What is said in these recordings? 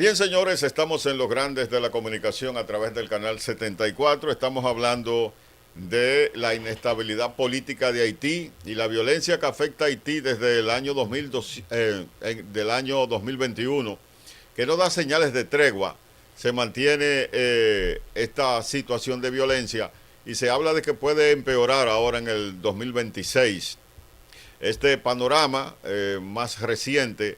Bien, señores, estamos en los grandes de la comunicación a través del canal 74. Estamos hablando de la inestabilidad política de Haití y la violencia que afecta a Haití desde el año 2002, del año 2021, que no da señales de tregua. Se mantiene esta situación de violencia y se habla de que puede empeorar ahora en el 2026. Este panorama más reciente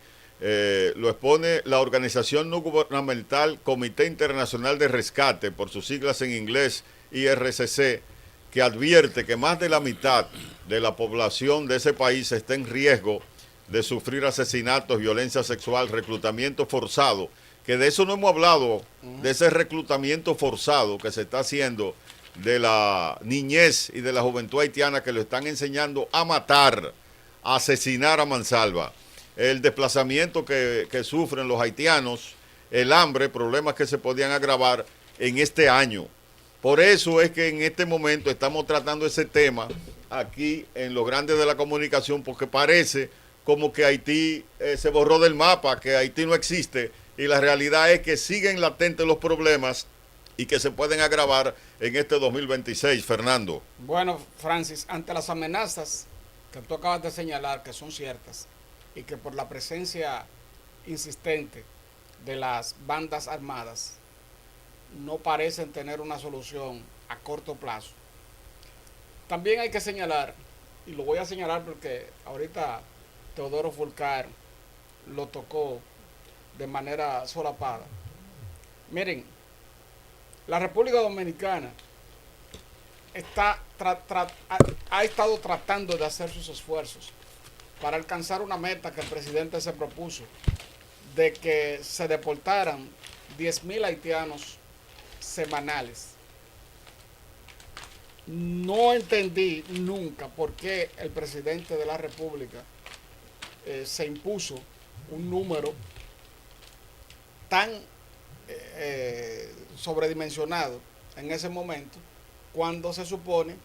lo expone la organización no gubernamental Comité Internacional de Rescate, por sus siglas en inglés IRCC, que advierte que más de la mitad de la población de ese país está en riesgo de sufrir asesinatos, violencia sexual, reclutamiento forzado, que de eso no hemos hablado, de ese reclutamiento forzado que se está haciendo de la niñez y de la juventud haitiana, que lo están enseñando a matar, a asesinar a mansalva. El desplazamiento que sufren los haitianos, el hambre, problemas que se podían agravar en este año. Por eso es que en este momento estamos tratando ese tema aquí en los grandes de la comunicación, porque parece como que Haití se borró del mapa, que Haití no existe, y la realidad es que siguen latentes los problemas y que se pueden agravar en este 2026, Fernando. Bueno, Francis, ante las amenazas que tú acabas de señalar, que son ciertas, y que por la presencia insistente de las bandas armadas no parecen tener una solución a corto plazo. También hay que señalar, y lo voy a señalar porque ahorita Teodoro Fulcar lo tocó de manera solapada. Miren, la República Dominicana ha estado tratando de hacer sus esfuerzos para alcanzar una meta que el presidente se propuso, de que se deportaran 10.000 haitianos semanales. No entendí nunca por qué el presidente de la República se impuso un número tan sobredimensionado en ese momento, cuando se supone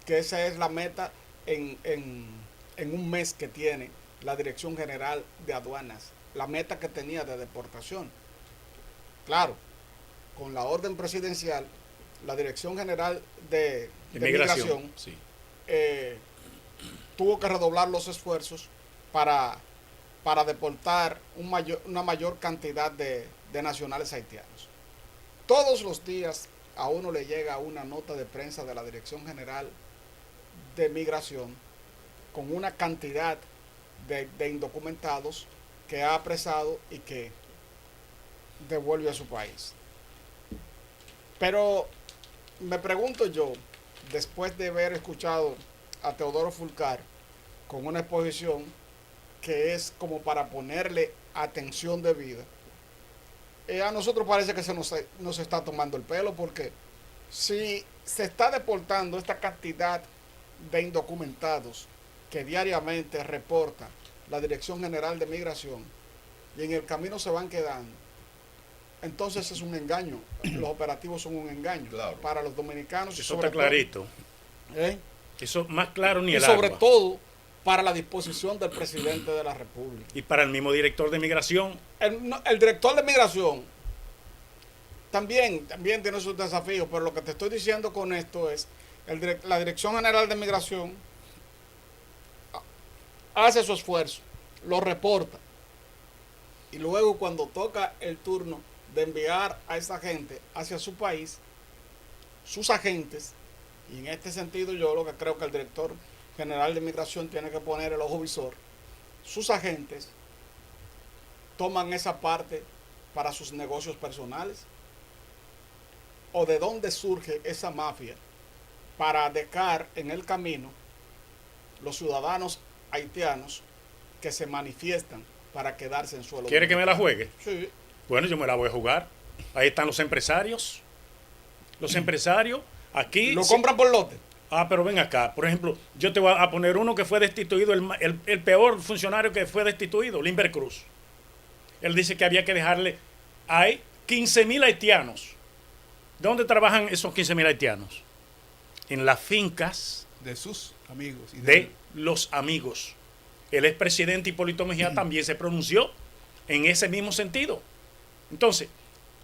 que esa es la meta en un mes que tiene la Dirección General de Aduanas, la meta que tenía de deportación. Claro, con la orden presidencial, la Dirección General de Migración sí. tuvo que redoblar los esfuerzos para deportar una mayor cantidad de nacionales haitianos. Todos los días a uno le llega una nota de prensa de la Dirección General de Migración con una cantidad de indocumentados que ha apresado y que devuelve a su país. Pero me pregunto yo, después de haber escuchado a Teodoro Fulcar con una exposición que es como para ponerle atención debida, a nosotros parece que se nos está tomando el pelo, porque si se está deportando esta cantidad de indocumentados que diariamente reporta la Dirección General de Migración y en el camino se van quedando, entonces es un engaño. Los operativos son un engaño, claro, para los dominicanos. Eso está clarito. Eso más claro ni el agua. Y sobre agua. todo para la disposición del presidente de la República. Y para el mismo director de Migración. El director de Migración también tiene sus desafíos, pero lo que te estoy diciendo con esto es, la Dirección General de Migración hace su esfuerzo, lo reporta, y luego cuando toca el turno de enviar a esa gente hacia su país, sus agentes, y en este sentido yo lo que creo que el director general de Migración tiene que poner el ojo visor, sus agentes toman esa parte para sus negocios personales, o de dónde surge esa mafia para dejar en el camino los ciudadanos haitianos que se manifiestan para quedarse en suelo. ¿Quiere que me la juegue? Sí. Bueno, yo me la voy a jugar. Ahí están los empresarios. Los empresarios aquí... ¿Lo compran por lote? Ah, pero ven acá. Por ejemplo, yo te voy a poner uno que fue destituido, el peor funcionario que fue destituido, Limber Cruz. Él dice que había que dejarle... Hay 15.000 haitianos. ¿Dónde trabajan esos 15.000 haitianos? En las fincas... De sus amigos. De los amigos. El expresidente Hipólito Mejía también se pronunció en ese mismo sentido. Entonces,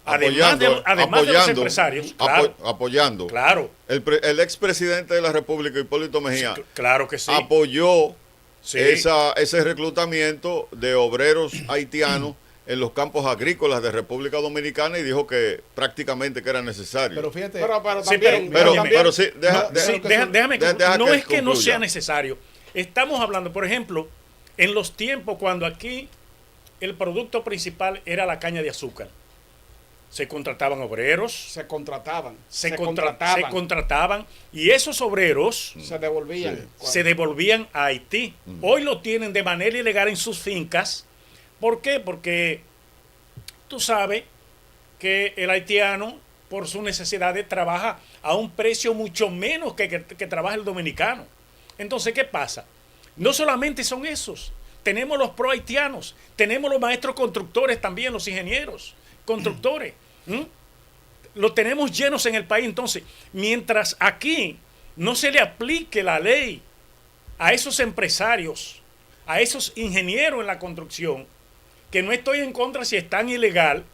además de los empresarios, claro, apoyando. Claro. El expresidente de la República, Hipólito Mejía, Sí, claro que sí. apoyó Sí. ese reclutamiento de obreros haitianos en los campos agrícolas de República Dominicana y dijo que prácticamente que era necesario. Pero fíjate, Pero Sí, también, pero sí, déjame deja no que es que no concluya. sea necesario. Estamos hablando, por ejemplo, en los tiempos cuando aquí el producto principal era la caña de azúcar. Se contrataban obreros, se contrataban. se contrataban y esos obreros Se devolvían. Sí. se devolvían a Haití. Hoy lo tienen de manera ilegal en sus fincas. ¿Por qué? Porque tú sabes que el haitiano, por sus necesidades, trabaja a un precio mucho menos que trabaja el dominicano. Entonces, ¿qué pasa? No solamente son esos. Tenemos los pro haitianos, tenemos los maestros constructores también, los ingenieros constructores. Los tenemos llenos en el país. Entonces, mientras aquí no se le aplique la ley a esos empresarios, a esos ingenieros en la construcción, que no estoy en contra si están ilegal,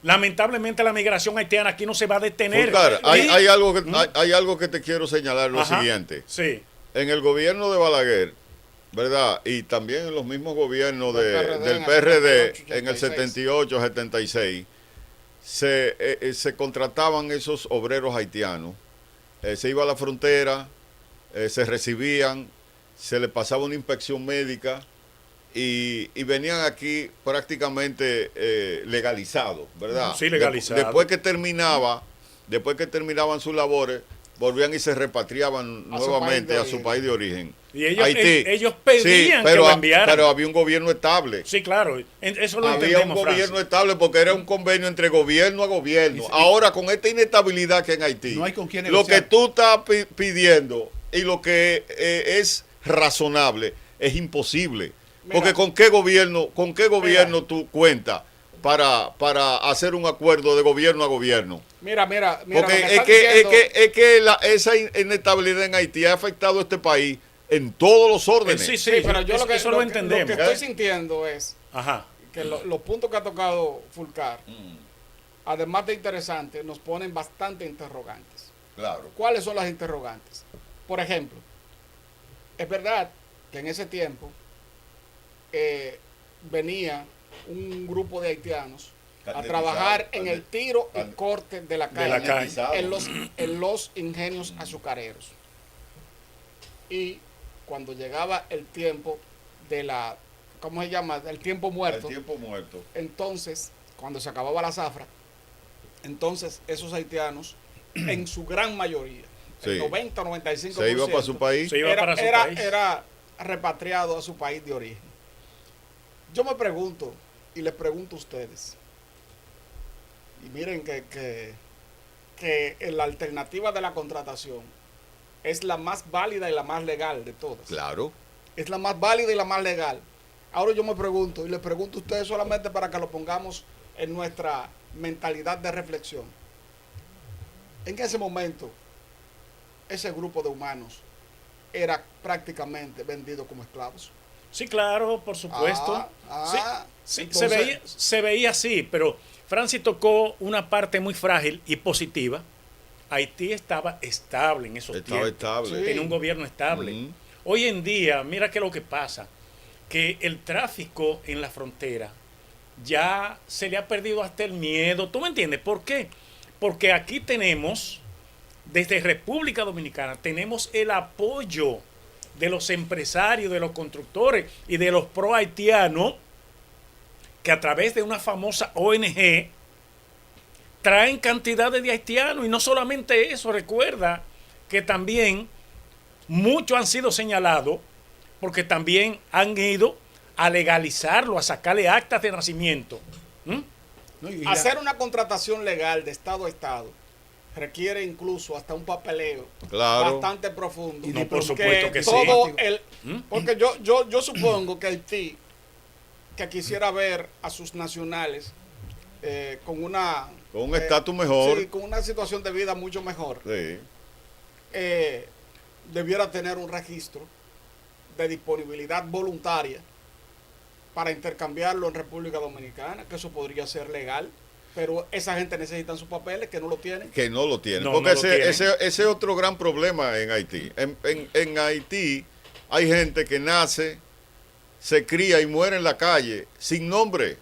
lamentablemente la migración haitiana aquí no se va a detener. Fulcar, Y- hay algo que te quiero señalar, lo Ajá, siguiente. Sí. En el gobierno de Balaguer, ¿verdad? Y también en los mismos gobiernos del en el PRD 78, en el 78, 76, se contrataban esos obreros haitianos. Se iba a la frontera, se recibían, se les pasaba una inspección médica y venían aquí prácticamente legalizados, ¿verdad? Sí, legalizados. Después que terminaban sus labores, volvían y se repatriaban A su nuevamente país de a su origen. país de origen. Y ellos, Haití. ellos pedían pero, que lo enviaran. pero había un gobierno estable. Sí, claro. Eso lo Había un entendemos, gobierno Francis. estable porque era un convenio entre gobierno a gobierno. Ahora, con esta inestabilidad que hay en Haití, No hay con quién lo que negociar. tú estás pidiendo y lo que es razonable es imposible. Mira. Porque ¿con qué gobierno tú cuentas para hacer un acuerdo de gobierno a gobierno? Mira. Porque lo que es están que, diciendo- esa inestabilidad en Haití ha afectado a este país en todos los órdenes. Sí, Sí, pero yo eso lo entendemos. Lo que estoy sintiendo es Ajá. que los puntos que ha tocado Fulcar, además de interesantes, nos ponen bastante interrogantes. Claro. ¿Cuáles son las interrogantes? Por ejemplo, es verdad que en ese tiempo venía un grupo de haitianos a trabajar en el tiro y corte de la De la caña, caña. en los ingenios azucareros. Y cuando llegaba el tiempo de la, ¿cómo se llama? El tiempo muerto. El tiempo muerto. Entonces, cuando se acababa la zafra, entonces esos haitianos, en su gran mayoría, Sí. el 90-95%, Se iba para su país. Se iba para su país. era repatriado a su país de origen. Yo me pregunto, y les pregunto a ustedes, y miren que la alternativa de la contratación es la más válida y la más legal de todas. Claro. Es la más válida y la más legal. Ahora yo me pregunto, y les pregunto a ustedes solamente para que lo pongamos en nuestra mentalidad de reflexión. En ese momento, ese grupo de humanos era prácticamente vendido como esclavos. Sí, claro, por supuesto. Sí, entonces- se veía así, pero Francis tocó una parte muy frágil y positiva. Haití estaba estable en esos Estaba tiempos. estable. Sí. Tenía un gobierno estable. Ujú. Hoy en día, mira qué es lo que pasa, que el tráfico en la frontera ya se le ha perdido hasta el miedo. ¿Tú me entiendes? ¿Por qué? Porque aquí tenemos, desde República Dominicana, tenemos el apoyo de los empresarios, de los constructores y de los pro haitianos, que a través de una famosa ONG traen cantidades de haitianos. Y no solamente eso, recuerda que también muchos han sido señalados porque también han ido a legalizarlo, a sacarle actas de nacimiento. ¿Mm? No, y Hacer una contratación legal de Estado a Estado requiere incluso hasta un papeleo Claro. bastante profundo. Y no, por Porque supuesto que sí. todo ¿Mm? porque yo supongo que Haití, que quisiera ver a sus nacionales con una Con un estatus mejor. sí, con una situación de vida mucho mejor, Sí. debiera tener un registro de disponibilidad voluntaria para intercambiarlo en República Dominicana, que eso podría ser legal, pero esa gente necesita sus papeles que no lo tienen. Que no lo tienen. No, Porque no lo tienen. ese es otro gran problema en Haití. En Haití hay gente que nace, se cría y muere en la calle sin nombre,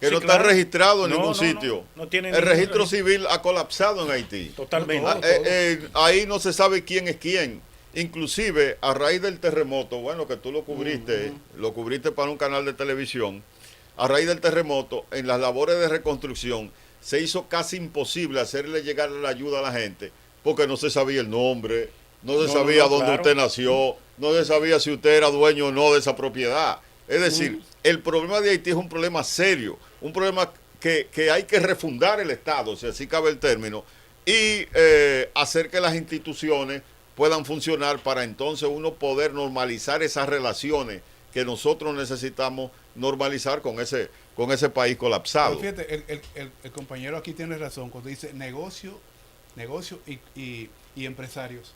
que Sí, no claro. está registrado en No, ningún no, sitio. no tiene El ningún registro registro. civil ha colapsado en Haití. Totalmente. Ahí no se sabe quién es quién. Inclusive a raíz del terremoto, bueno, que tú lo cubriste para un canal de televisión, a raíz del terremoto, en las labores de reconstrucción, se hizo casi imposible hacerle llegar la ayuda a la gente, porque no se sabía el nombre, no se sabía dónde claro. usted nació, no se sabía si usted era dueño o no de esa propiedad. Es decir, el problema de Haití es un problema serio, un problema que hay que refundar el Estado, si así cabe el término, y hacer que las instituciones puedan funcionar para entonces uno poder normalizar esas relaciones que nosotros necesitamos normalizar con ese país colapsado. Pero fíjate, el compañero aquí tiene razón cuando dice negocio y empresarios.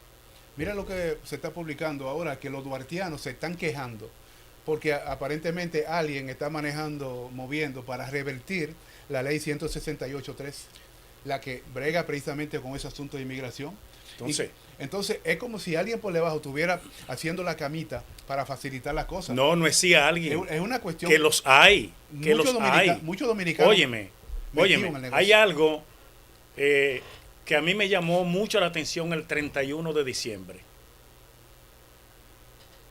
Mira lo que se está publicando ahora, que los duartianos se están quejando porque aparentemente alguien está moviendo para revertir la ley 168.3, la que brega precisamente con ese asunto de inmigración. Entonces es como si alguien por debajo estuviera haciendo la camita para facilitar las cosas. No decía alguien. Es una cuestión que los hay. Que los hay. Muchos dominicanos. Óyeme, metidos en el negocio. hay algo que a mí me llamó mucho la atención el 31 de diciembre.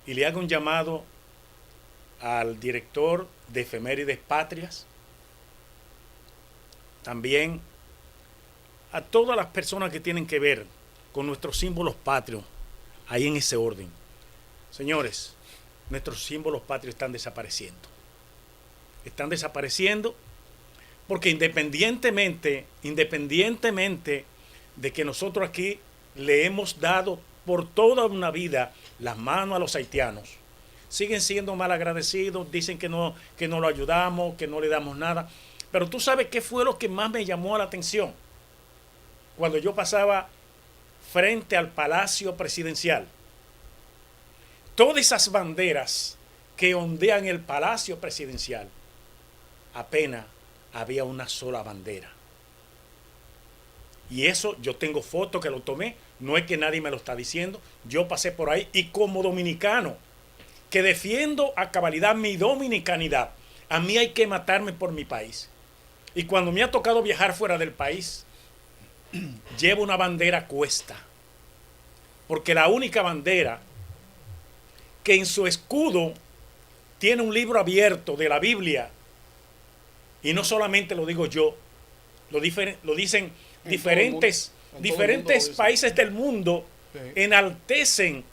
Y le hago un llamado al director de Efemérides Patrias, también a todas las personas que tienen que ver con nuestros símbolos patrios, ahí en ese orden. Señores, nuestros símbolos patrios están desapareciendo. Están desapareciendo porque independientemente de que nosotros aquí le hemos dado por toda una vida las manos a los haitianos, siguen siendo mal agradecidos, dicen que no lo ayudamos, que no le damos nada. Pero tú sabes qué fue lo que más me llamó la atención. Cuando yo pasaba frente al Palacio Presidencial, todas esas banderas que ondean el Palacio Presidencial, apenas había una sola bandera. Y eso yo tengo fotos que lo tomé, no es que nadie me lo está diciendo, yo pasé por ahí y como dominicano, que defiendo a cabalidad mi dominicanidad, a mí hay que matarme por mi país. Y cuando me ha tocado viajar fuera del país, llevo una bandera a cuesta, porque la única bandera que en su escudo tiene un libro abierto de la Biblia, y no solamente lo digo yo, lo dicen diferentes países del mundo, enaltecen,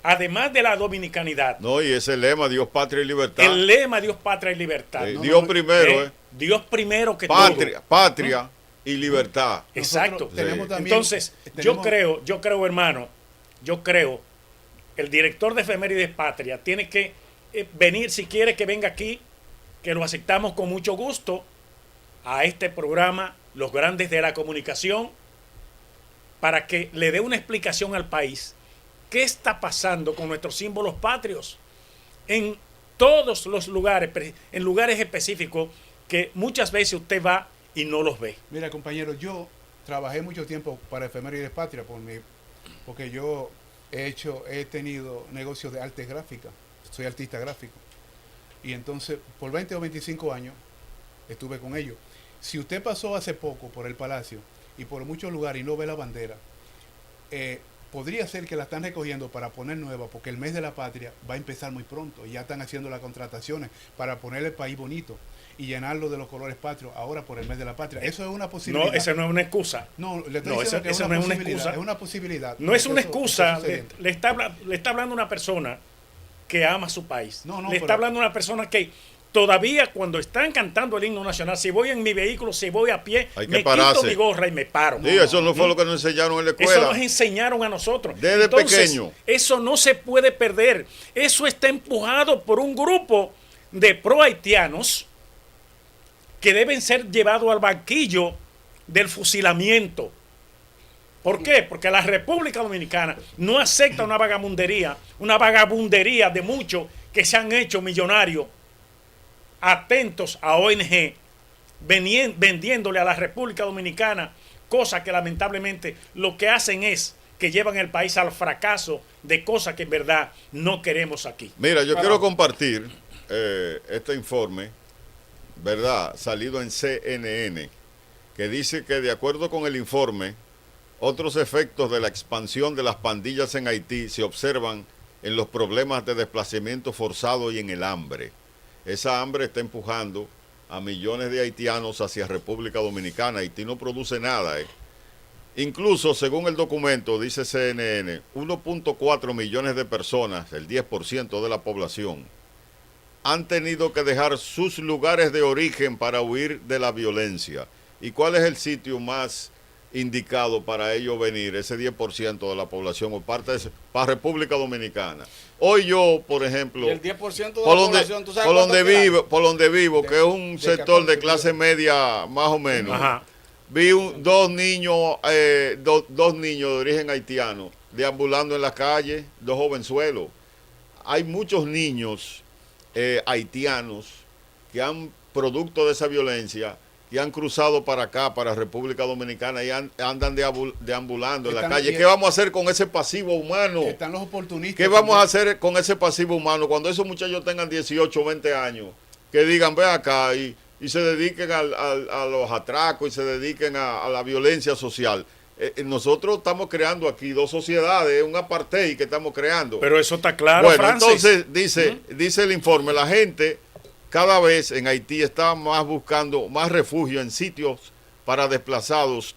además de la dominicanidad. No, y ese lema, Dios, patria y libertad. El lema Dios, patria y libertad. Dios primero, Dios primero que patria, todo. Patria y libertad. Exacto. Tenemos también, entonces, yo creo, hermano, el director de Efemérides Patria tiene que venir, si quiere que venga aquí, que lo aceptamos con mucho gusto a este programa, Los Grandes de la Comunicación, para que le dé una explicación al país. ¿Qué está pasando con nuestros símbolos patrios? En todos los lugares, en lugares específicos que muchas veces usted va y no los ve. Mira, compañero, yo trabajé mucho tiempo para Efemérides Patria porque yo he tenido negocios de arte gráfica, soy artista gráfico. Y entonces, por 20 o 25 años, estuve con ellos. Si usted pasó hace poco por el Palacio y por muchos lugares y no ve la bandera, podría ser que la están recogiendo para poner nueva, porque el mes de la patria va a empezar muy pronto y ya están haciendo las contrataciones para poner el país bonito y llenarlo de los colores patrios ahora por el mes de la patria. Eso es una posibilidad. No, esa no es una excusa. No, le estoy No, diciendo que esa es no es una posibilidad. excusa. Es una posibilidad. No es una Eso excusa. está sucediendo. Le está hablando una persona que ama su país. No, le está hablando una persona que todavía cuando están cantando el himno nacional, si voy en mi vehículo, si voy a pie, me quito mi gorra y me paro. Sí, eso no fue lo que nos enseñaron en la escuela. Eso nos enseñaron a nosotros. Desde Entonces, pequeño. Eso no se puede perder. Eso está empujado por un grupo de pro haitianos que deben ser llevados al banquillo del fusilamiento. ¿Por qué? Porque la República Dominicana no acepta una vagabundería de muchos que se han hecho millonarios atentos a ONG vendiéndole a la República Dominicana cosas que lamentablemente lo que hacen es que llevan el país al fracaso de cosas que en verdad no queremos aquí. Mira, yo quiero compartir este informe, ¿verdad? Salido en CNN, que dice que de acuerdo con el informe, otros efectos de la expansión de las pandillas en Haití se observan en los problemas de desplazamiento forzado y en el hambre. Esa hambre está empujando a millones de haitianos hacia República Dominicana. Haití no produce nada. Incluso, según el documento, dice CNN, 1.4 millones de personas, el 10% de la población, han tenido que dejar sus lugares de origen para huir de la violencia. ¿Y cuál es el sitio más indicado para ellos venir, ese 10% de la población, o parte de para República Dominicana? Hoy yo, por ejemplo, y el 10% de la población, ¿tú sabes por donde vivo, que es un sector de clase media más o menos, Ajá. vi dos niños de origen haitiano deambulando en la calle, dos jovenzuelos. Hay muchos niños haitianos que han, producto de esa violencia, y han cruzado para acá, para República Dominicana, y andan deambulando en la calle. ¿Qué vamos a hacer con ese pasivo humano? Están los oportunistas. ¿Qué vamos a hacer con ese pasivo humano cuando esos muchachos tengan 18 o 20 años? Que digan, ve acá y se dediquen a los atracos y se dediquen a la violencia social. Nosotros estamos creando aquí dos sociedades, un apartheid que estamos creando. Pero eso está claro, bueno, Francis. entonces dice el informe, la gente cada vez en Haití está más buscando más refugio en sitios para desplazados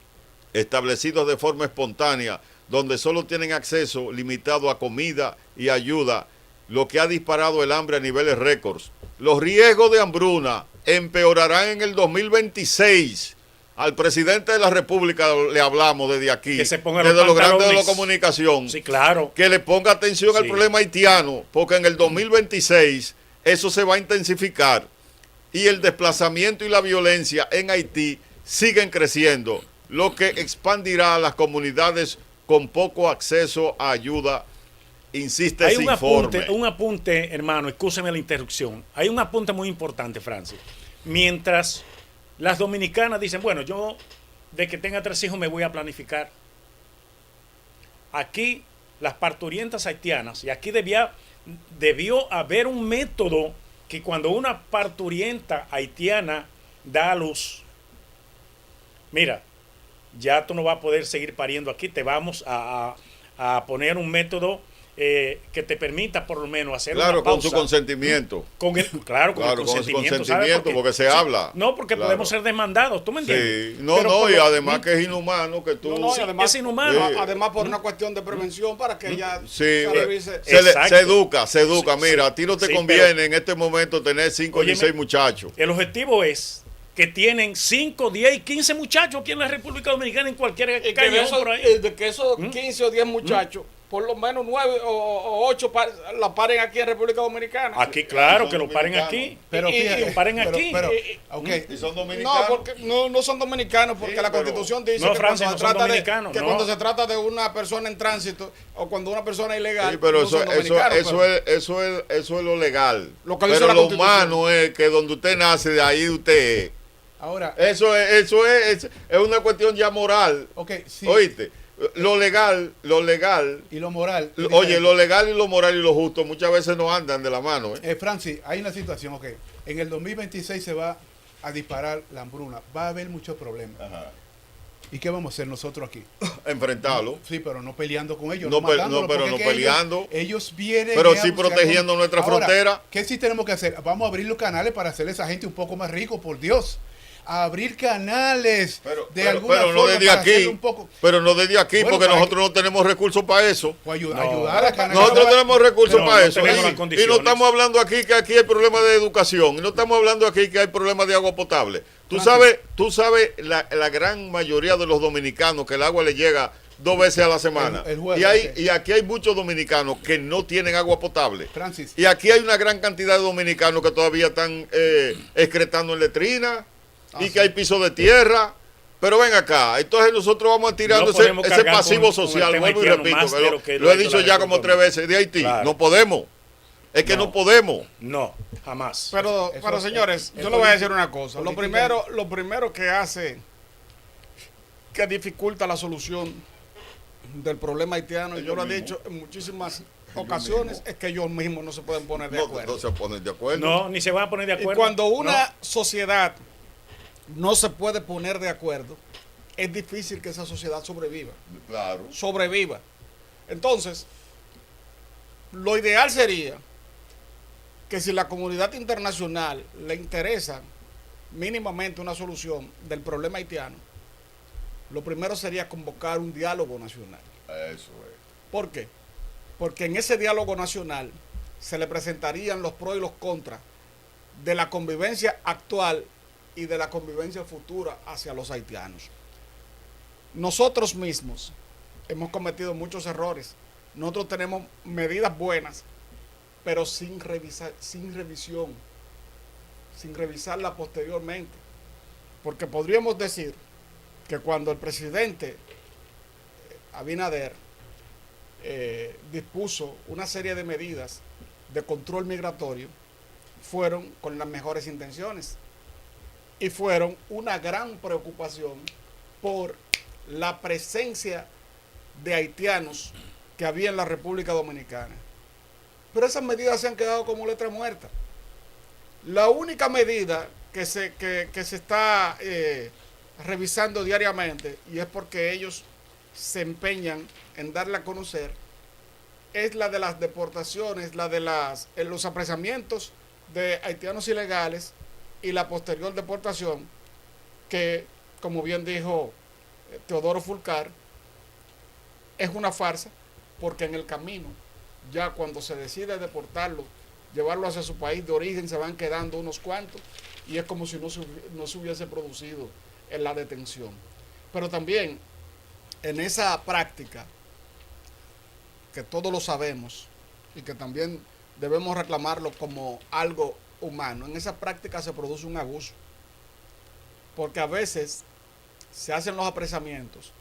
establecidos de forma espontánea, donde solo tienen acceso limitado a comida y ayuda, lo que ha disparado el hambre a niveles récords. Los riesgos de hambruna empeorarán en el 2026. Al presidente de la República le hablamos desde aquí, que se ponga desde los grandes de la pantalones. comunicación, Sí, claro. que le ponga atención al Sí. problema haitiano, porque en el 2026 eso se va a intensificar y el desplazamiento y la violencia en Haití siguen creciendo, lo que expandirá a las comunidades con poco acceso a ayuda, insiste Hay ese un informe. apunte, hermano, escúcheme la interrupción. Hay un apunte muy importante, Francis. Mientras las dominicanas dicen, bueno, yo de que tenga 3 hijos me voy a planificar. Aquí las parturientas haitianas, y aquí debió haber un método que cuando una parturienta haitiana da a luz, mira, ya tú no vas a poder seguir pariendo aquí, te vamos a poner un método que te permita por lo menos hacer Claro, una pausa. con su consentimiento. Claro, con el Con su consentimiento. ¿sabe consentimiento, por qué? porque se habla. No, porque Claro. podemos ser demandados, ¿tú me entiendes? Sí, no, Pero no, por y lo- además que es inhumano que tú... No, y además, es inhumano. además por una cuestión de prevención para que ella Sí, revise. Exacto. se educa. Sí, Mira, sí. a ti no te Sí, conviene pero- en este momento tener 5 ni Óyeme, 6 muchachos. El objetivo es que tienen 5, 10 y 15 muchachos aquí en la República Dominicana, en cualquier Y que de callejón esos, por ahí. de que esos 15 o 10 muchachos, por lo menos 9 o 8 la paren aquí en República Dominicana. Aquí, claro, son que lo paren dominicanos. aquí. Pero Y- fíjate, lo paren aquí. ok, Y son No, dominicanos. porque no son dominicanos, porque Sí, la pero- Constitución dice No, que, Francia, cuando, no se son trata dominicanos, que no. cuando se trata de una persona en tránsito o cuando una persona es ilegal, Sí, pero no son dominicanos, pero eso es lo legal. Lo que dice pero la lo Constitución. humano es que donde usted nace, de ahí usted es. ahora, Eso es una cuestión ya moral. ok, sí, Oíste, lo legal, y lo moral. oye, lo legal y lo moral y lo justo muchas veces no andan de la mano. Francis, hay una situación, ok, en el 2026 se va a disparar la hambruna, va a haber muchos problemas. Ajá. ¿Y qué vamos a hacer nosotros aquí? Enfrentarlo. Sí, pero no peleando con ellos, No, matándolos, pero porque no es que peleando. Ellos vienen. Pero a sí buscar protegiendo nuestra Ahora, frontera. ¿qué sí tenemos que hacer? Vamos a abrir los canales para hacer a esa gente un poco más rico, por Dios. A abrir canales de alguna pero no forma desde para aquí. hacerlo un poco. Pero no desde aquí, Bueno, porque para nosotros no tenemos recursos para eso. O ayudar No. a canales. Nosotros tenemos recursos Pero para no eso. tenemos las Y condiciones. no estamos hablando aquí que aquí hay problemas de educación. Y no estamos hablando aquí que hay problemas de agua potable. Tú sabes la gran mayoría de los dominicanos que el agua le llega 2 veces a la semana. El jueves, ok. Y aquí hay muchos dominicanos que no tienen agua potable. Francis. Y aquí hay una gran cantidad de dominicanos que todavía están excretando en letrina y que hay pisos de tierra. Pero ven acá, entonces nosotros vamos a tirar No ese podemos cargar pasivo con el social, tema vuelvo y haitiano repito, más que de lo que lo he lo de dicho la ya como República 3 veces de Haití, Claro. no podemos. Es que No. no podemos. No, jamás. Pero, Eso- pero señores, es yo le voy a decir política- una cosa. política- Lo primero que hace, que dificulta la solución del problema haitiano, y yo lo he Ellos dicho en muchísimas ocasiones, mismos. es que ellos mismos no se pueden poner de No, acuerdo. no se ponen de acuerdo. No, ni se van a poner de Y acuerdo. cuando una No. sociedad no se puede poner de acuerdo, es difícil que esa sociedad Claro. sobreviva. Entonces, lo ideal sería que si la comunidad internacional le interesa mínimamente una solución del problema haitiano, lo primero sería convocar un diálogo nacional. Eso es. ¿Por qué? Porque en ese diálogo nacional se le presentarían los pros y los contras de la convivencia actual y de la convivencia futura hacia los haitianos. Nosotros mismos hemos cometido muchos errores. Nosotros tenemos medidas buenas, pero sin revisión, sin revisarla posteriormente. Porque podríamos decir que cuando el presidente Abinader dispuso una serie de medidas de control migratorio, fueron con las mejores intenciones y fueron una gran preocupación por la presencia de haitianos que había en la República Dominicana. Pero esas medidas se han quedado como letra muerta. La única medida que se está revisando diariamente, y es porque ellos se empeñan en darle a conocer, es la de las deportaciones, la de los apresamientos de haitianos ilegales y la posterior deportación, que, como bien dijo Teodoro Fulcar, es una farsa, porque en el camino, ya cuando se decide deportarlo, llevarlo hacia su país de origen, se van quedando unos cuantos, y es como si no se hubiese producido en la detención. Pero también, en esa práctica, que todos lo sabemos, y que también debemos reclamarlo como algo humano, en esa práctica se produce un abuso, porque a veces se hacen los apresamientos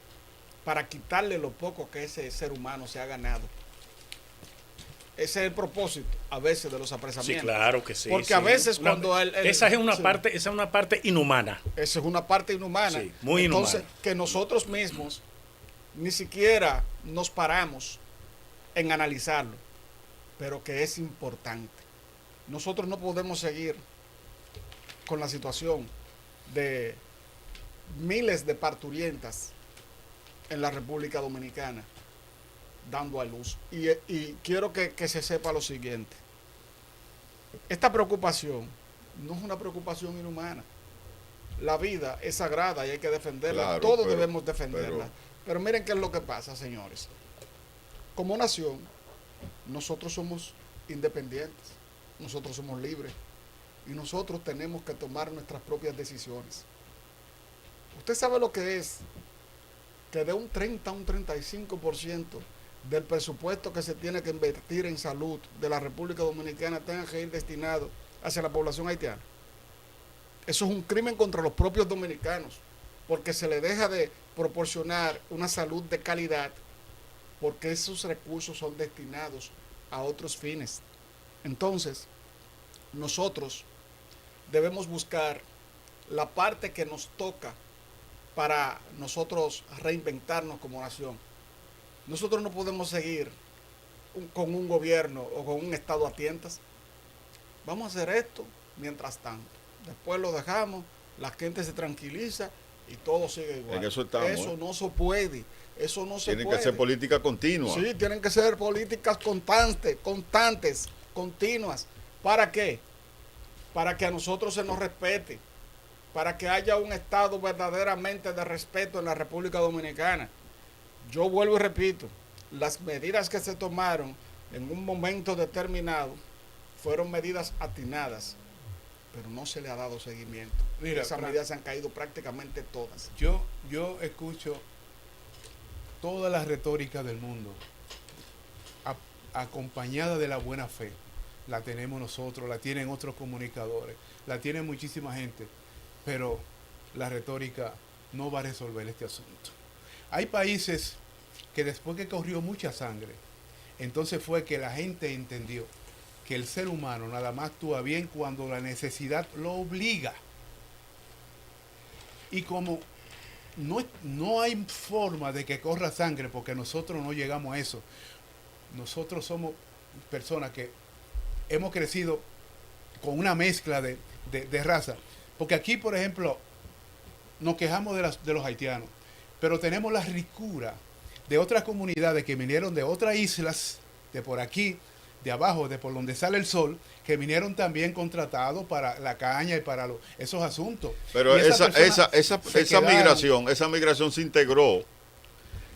para quitarle lo poco que ese ser humano se ha ganado. Ese es el propósito a veces de los Sí, apresamientos. claro que sí. Porque sí. a veces cuando esa es una sí, parte, esa es una parte inhumana. esa es una parte inhumana. Sí, muy Entonces, inhumana. que nosotros mismos ni siquiera nos paramos en analizarlo, pero que es importante. Nosotros no podemos seguir con la situación de miles de parturientas en la República Dominicana dando a luz. Y quiero que se sepa lo siguiente. Esta preocupación no es una preocupación inhumana. La vida es sagrada y hay que defenderla. Claro, Todos pero- debemos defenderla. Pero miren qué es lo que pasa, señores. Como nación, nosotros somos independientes, nosotros somos libres y nosotros tenemos que tomar nuestras propias decisiones. Usted sabe lo que es que de un 30 a un 35% del presupuesto que se tiene que invertir en salud de la República Dominicana tenga que ir destinado hacia la población haitiana. Eso es un crimen contra los propios dominicanos, porque se le deja de proporcionar una salud de calidad, porque esos recursos son destinados a otros fines. Entonces, nosotros debemos buscar la parte que nos toca para nosotros reinventarnos como nación. Nosotros no podemos seguir con un gobierno o con un estado a tientas. Vamos a hacer esto mientras tanto. Después lo dejamos, la gente se tranquiliza y todo sigue igual. En eso estamos, Eso no se puede. Eso no se Tiene puede. que ser política continua. Sí, tienen que ser políticas constantes, continuas. ¿Para qué? Para que a nosotros se nos respete, para que haya un estado verdaderamente de respeto en la República Dominicana. Yo vuelvo y repito, las medidas que se tomaron en un momento determinado fueron medidas atinadas, pero no se le ha dado seguimiento. Mira, Esas Fran, medidas se han caído prácticamente todas. Yo escucho toda la retórica del mundo acompañada de la buena fe. La tenemos nosotros, la tienen otros comunicadores, la tiene muchísima gente, pero la retórica no va a resolver este asunto. Hay países que después que corrió mucha sangre, entonces fue que la gente entendió que el ser humano nada más actúa bien cuando la necesidad lo obliga. Y como no hay forma de que corra sangre porque nosotros no llegamos a eso. Nosotros somos personas que hemos crecido con una mezcla de raza. Porque aquí, por ejemplo, nos quejamos de los haitianos, pero tenemos la ricura de otras comunidades que vinieron de otras islas, de por aquí, de abajo, de por donde sale el sol, que vinieron también contratados para la caña y para esos asuntos. Pero Y esa quedaron. migración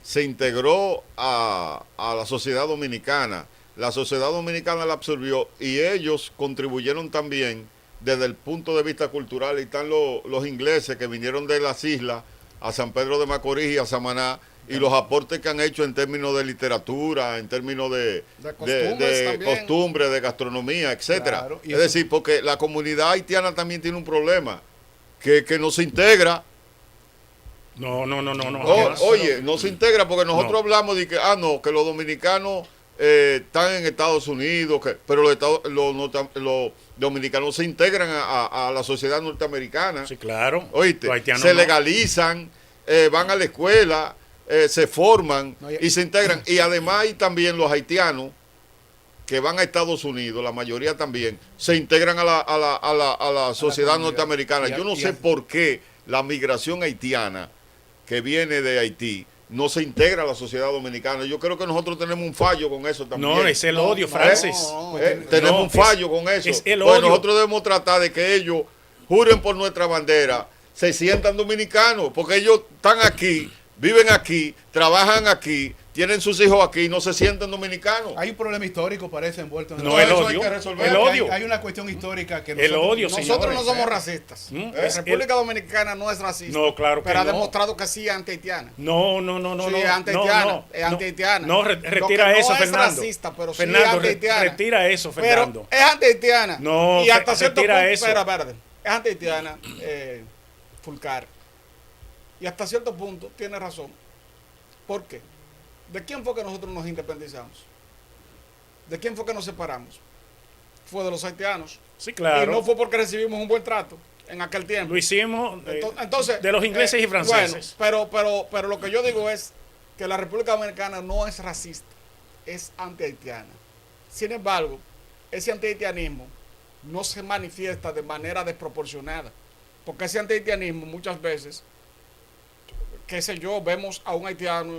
se integró a la sociedad dominicana. La sociedad dominicana la absorbió y ellos contribuyeron también desde el punto de vista cultural. Y están los ingleses que vinieron de las islas a San Pedro de Macorís y a Samaná, y los aportes que han hecho en términos de literatura, en términos de costumbre, de gastronomía, etcétera. Claro, es decir, porque la comunidad haitiana también tiene un problema, que no se integra. No. Oye, no se integra porque nosotros hablamos de que, que los dominicanos están en Estados Unidos, pero los dominicanos se integran a la sociedad norteamericana. Sí, claro. Oíste, se legalizan, van a la escuela, se forman y se integran. Y además hay también los haitianos que van a Estados Unidos, la mayoría también, se integran a la sociedad norteamericana. Yo no sé por qué la migración haitiana que viene de Haití no se integra a la sociedad dominicana. Yo creo que nosotros tenemos un fallo con eso también. No, es el odio, Francis. Tenemos un fallo con eso. Es el pues odio. nosotros debemos tratar de que ellos juren por nuestra bandera, se sientan dominicanos, porque ellos están aquí, viven aquí, trabajan aquí, tienen sus hijos aquí y no se sienten dominicanos. Hay un problema histórico, parece, envuelto en No, el eso hay odio. que resolver. El odio. Hay una cuestión histórica que El odio, Nosotros no señores. somos racistas. La República Dominicana no es racista. No, claro que pero ha no. demostrado que sí es anti-haitiana. No. Sí, es anti-haitiana. Es anti-haitiana. No, Lo que retira no eso, es Fernando. racista, pero sí Fernando, es anti-haitiana. retira eso, Fernando. Pero es anti-haitiana. No, y hasta cierto retira punto, eso. espérate. Es anti-haitiana, Fulcar. Y hasta cierto punto tiene razón. ¿Por qué? ¿De quién fue que nosotros nos independizamos? ¿De quién fue que nos separamos? Fue de los haitianos. Sí, claro. Y no fue porque recibimos un buen trato en aquel tiempo. Lo hicimos Entonces, de los ingleses y franceses. Bueno, pero lo que yo digo es que la República Dominicana no es racista, es anti-haitiana. Sin embargo, ese anti-haitianismo no se manifiesta de manera desproporcionada, porque ese anti-haitianismo muchas veces, qué sé yo, vemos a un haitiano,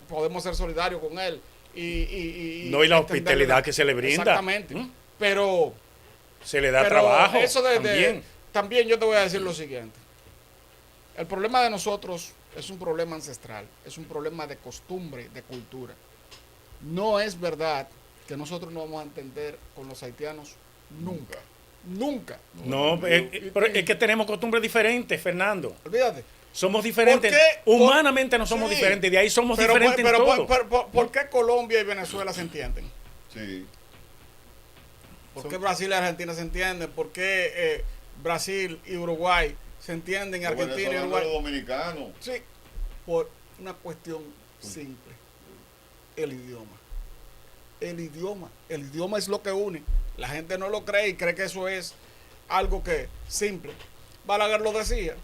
podemos ser solidarios con él y No, y la entenderle hospitalidad que se le brinda. Exactamente. Pero se le da trabajo. Eso también. también yo te voy a decir lo siguiente. El problema de nosotros es un problema ancestral, es un problema de costumbre, de cultura. No es verdad que nosotros no vamos a entender con los haitianos nunca. Nunca. No, pero es que tenemos costumbres diferentes, Fernando. Olvídate. Somos diferentes. ¿Por qué? Humanamente no somos Sí. diferentes. De ahí somos Pero, diferentes en todo. ¿por qué Colombia y Venezuela se entienden? Sí. ¿Por qué Brasil y Argentina se entienden? ¿Por qué Brasil y Uruguay se entienden? Y Argentina y Uruguay. Los dominicanos. Sí, por una cuestión simple. El idioma. El idioma. El idioma es lo que une. La gente no lo cree y cree que eso es algo que simple. Balaguer lo decía.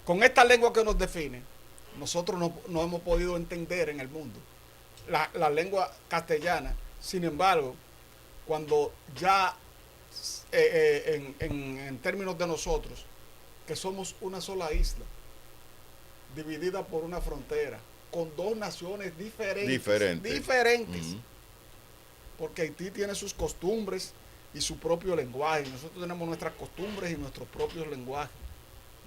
Con esta lengua que nos define, nosotros no hemos podido entender en el mundo la lengua castellana. Sin embargo, cuando ya en términos de nosotros, que somos una sola isla, dividida por una frontera, con dos naciones diferentes. Porque Haití tiene sus costumbres y su propio lenguaje. Nosotros tenemos nuestras costumbres y nuestros propios lenguajes.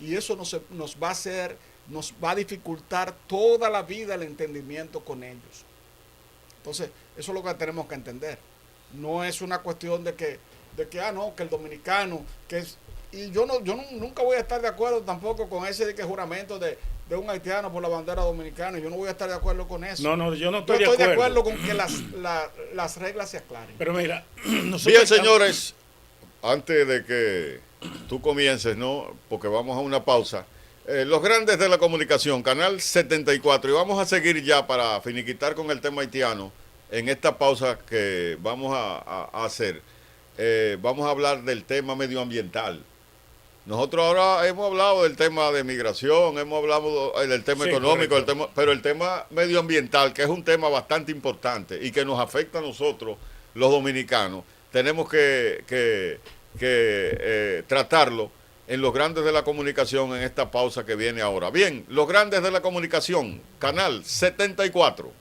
Y eso nos va a dificultar toda la vida el entendimiento con ellos. Entonces, eso es lo que tenemos que entender. No es una cuestión de que el dominicano, que es, y yo nunca voy a estar de acuerdo tampoco con ese de que juramento de un haitiano por la bandera dominicana. Yo no voy a estar de acuerdo con eso. No, yo no Yo estoy, estoy de acuerdo con que las reglas se aclaren. Pero mira, Bien, señores, antes de que tú comiences, ¿no? Porque vamos a una pausa. Los grandes de la comunicación, Canal 74, y vamos a seguir ya para finiquitar con el tema haitiano. en esta pausa que vamos a hacer, vamos a hablar del tema medioambiental. Nosotros ahora hemos hablado del tema de migración, hemos hablado del tema económico, pero el tema medioambiental, que es un tema bastante importante y que nos afecta a nosotros, los dominicanos, tenemos que tratarlo en los grandes de la comunicación en esta pausa que viene ahora. Bien, los grandes de la comunicación, canal 74.